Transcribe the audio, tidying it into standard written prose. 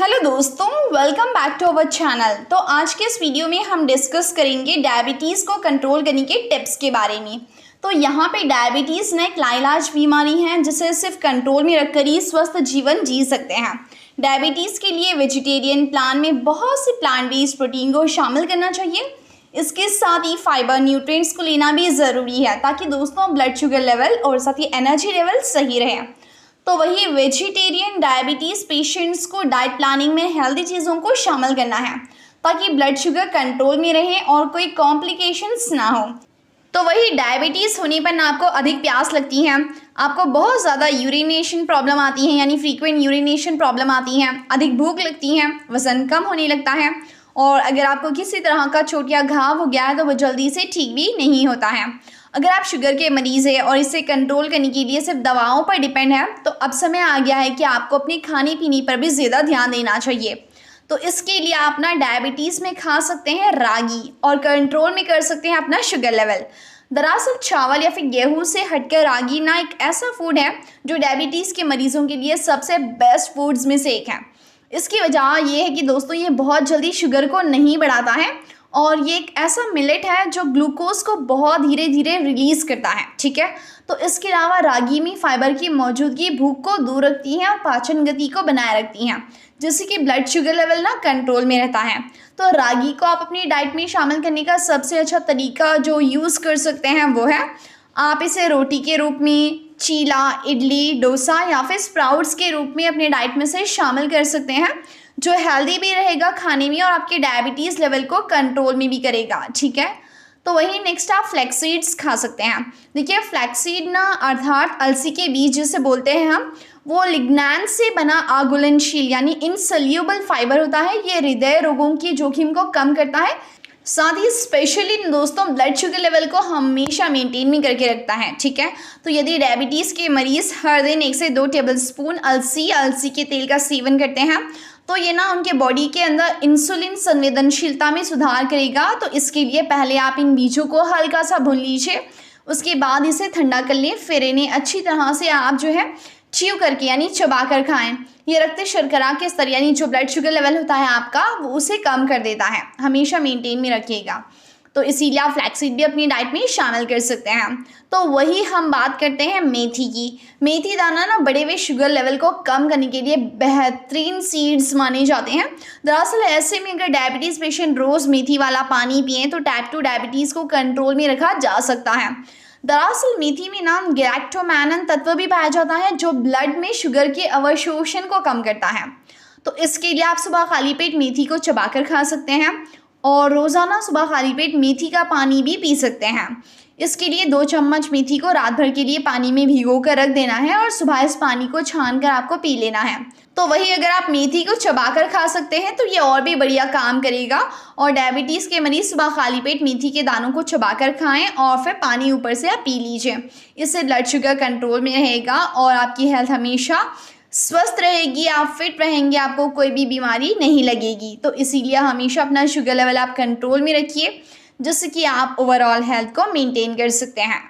Hello दोस्तों, welcome back to our channel. तो आज के इस वीडियो में हम डिस्कस करेंगे डायबिटीज़ को कंट्रोल करने के टिप्स के बारे में। तो यहाँ पे डायबिटीज़ ना एक लाइलाज बीमारी है जिसे सिर्फ कंट्रोल में रखकर ही स्वस्थ जीवन जी सकते हैं। डायबिटीज़ के लिए वेजिटेरियन प्लान में बहुत से प्लांट बेस्ड प्रोटीन को शामिल करना चाहिए। इसके साथ ही फाइबर न्यूट्रिएंट्स को लेना भी ज़रूरी है ताकि दोस्तों ब्लड शुगर लेवल और साथ ही एनर्जी लेवल सही रहे। तो वही वेजिटेरियन डायबिटीज़ पेशेंट्स को डाइट प्लानिंग में हेल्दी चीज़ों को शामिल करना है ताकि ब्लड शुगर कंट्रोल में रहे और कोई कॉम्प्लिकेशंस ना हो। तो वही डायबिटीज़ होने पर ना आपको अधिक प्यास लगती है, आपको बहुत ज़्यादा यूरिनेशन प्रॉब्लम आती है यानी फ्रीक्वेंट यूरिनेशन प्रॉब्लम आती है, अधिक भूख लगती है, वज़न कम होने लगता है और अगर आपको किसी तरह का चोट या घाव हो गया है तो वो जल्दी से ठीक भी नहीं होता है। अगर आप शुगर के मरीज़ हैं और इसे कंट्रोल करने के लिए सिर्फ दवाओं पर डिपेंड है तो अब समय आ गया है कि आपको अपने खाने पीने पर भी ज़्यादा ध्यान देना चाहिए। तो इसके लिए आप ना डायबिटीज़ में खा सकते हैं रागी और कंट्रोल में कर सकते हैं अपना शुगर लेवल। दरअसल चावल या फिर गेहूं से हटकर रागी ना एक ऐसा फूड है जो डायबिटीज़ के मरीज़ों के लिए सबसे बेस्ट फूड्स में से एक है। इसकी वजह ये है कि दोस्तों ये बहुत जल्दी शुगर को नहीं बढ़ाता है और ये एक ऐसा मिलेट है जो ग्लूकोज को बहुत धीरे धीरे रिलीज़ करता है, ठीक है। तो इसके अलावा रागी में फाइबर की मौजूदगी भूख को दूर रखती है और पाचन गति को बनाए रखती है जिससे कि ब्लड शुगर लेवल ना कंट्रोल में रहता है। तो रागी को आप अपनी डाइट में शामिल करने का सबसे अच्छा तरीका जो यूज़ कर सकते हैं वो है आप इसे रोटी के रूप में, चीला, इडली, डोसा या फिर स्प्राउट्स के रूप में अपने डाइट में से शामिल कर सकते हैं जो हेल्दी भी रहेगा खाने में और आपके डायबिटीज़ लेवल को कंट्रोल में भी करेगा, ठीक है। तो वही नेक्स्ट आप फ्लैक्स सीड्स खा सकते हैं। देखिए फ्लैक्स सीड ना अर्थात अलसी के बीज जिसे बोलते हैं हम, वो लिग्नैन से बना अघुलनशील यानी इनसोल्यूबल फाइबर होता है। ये हृदय रोगों की जोखिम को कम करता है, साथ ही स्पेशली दोस्तों ब्लड शुगर लेवल को हमेशा मेंटेन भी करके रखता है, ठीक है। तो यदि डायबिटीज़ के मरीज़ हर दिन 1 से 2 टेबलस्पून अलसी के तेल का सेवन करते हैं तो ये ना उनके बॉडी के अंदर इंसुलिन संवेदनशीलता में सुधार करेगा। तो इसके लिए पहले आप इन बीजों को हल्का सा भून लीजिए, उसके बाद इसे ठंडा कर लें, फिर इन्हें अच्छी तरह से आप जो है च्यू करके यानी चबा कर खाएं। ये रक्त शर्करा के स्तर यानी जो ब्लड शुगर लेवल होता है आपका वो उसे कम कर देता है, हमेशा मेंटेन में रखिएगा। तो इसीलिए आप फ्लैक्सीड भी अपनी डाइट में शामिल कर सकते हैं। तो वही हम बात करते हैं मेथी की। मेथी दाना ना बढ़े हुए शुगर लेवल को कम करने के लिए बेहतरीन सीड्स माने जाते हैं। दरअसल ऐसे में अगर डायबिटीज़ पेशेंट रोज़ मेथी वाला पानी पिए तो टाइप 2 डायबिटीज़ को कंट्रोल में रखा जा सकता है। दरअसल मेथी में ना गैलेक्टोमैनन तत्व भी पाया जाता है जो ब्लड में शुगर के अवशोषण को कम करता है। तो इसके लिए आप सुबह खाली पेट मेथी को चबाकर खा सकते हैं और रोज़ाना सुबह खाली पेट मेथी का पानी भी पी सकते हैं। इसके लिए 2 चम्मच मेथी को रात भर के लिए पानी में भिगो कर रख देना है और सुबह इस पानी को छान कर आपको पी लेना है। तो वही अगर आप मेथी को चबाकर खा सकते हैं तो ये और भी बढ़िया काम करेगा। और डायबिटीज़ के मरीज़ सुबह खाली पेट मेथी के दानों को चबाकर खाएं और फिर पानी ऊपर से आप पी लीजिए। इससे ब्लड शुगर कंट्रोल में रहेगा और आपकी हेल्थ हमेशा स्वस्थ रहेगी, आप फिट रहेंगे, आपको कोई भी बीमारी नहीं लगेगी। तो इसीलिए हमेशा अपना शुगर लेवल आप कंट्रोल में रखिए जिससे कि आप ओवरऑल हेल्थ को मेंटेन कर सकते हैं।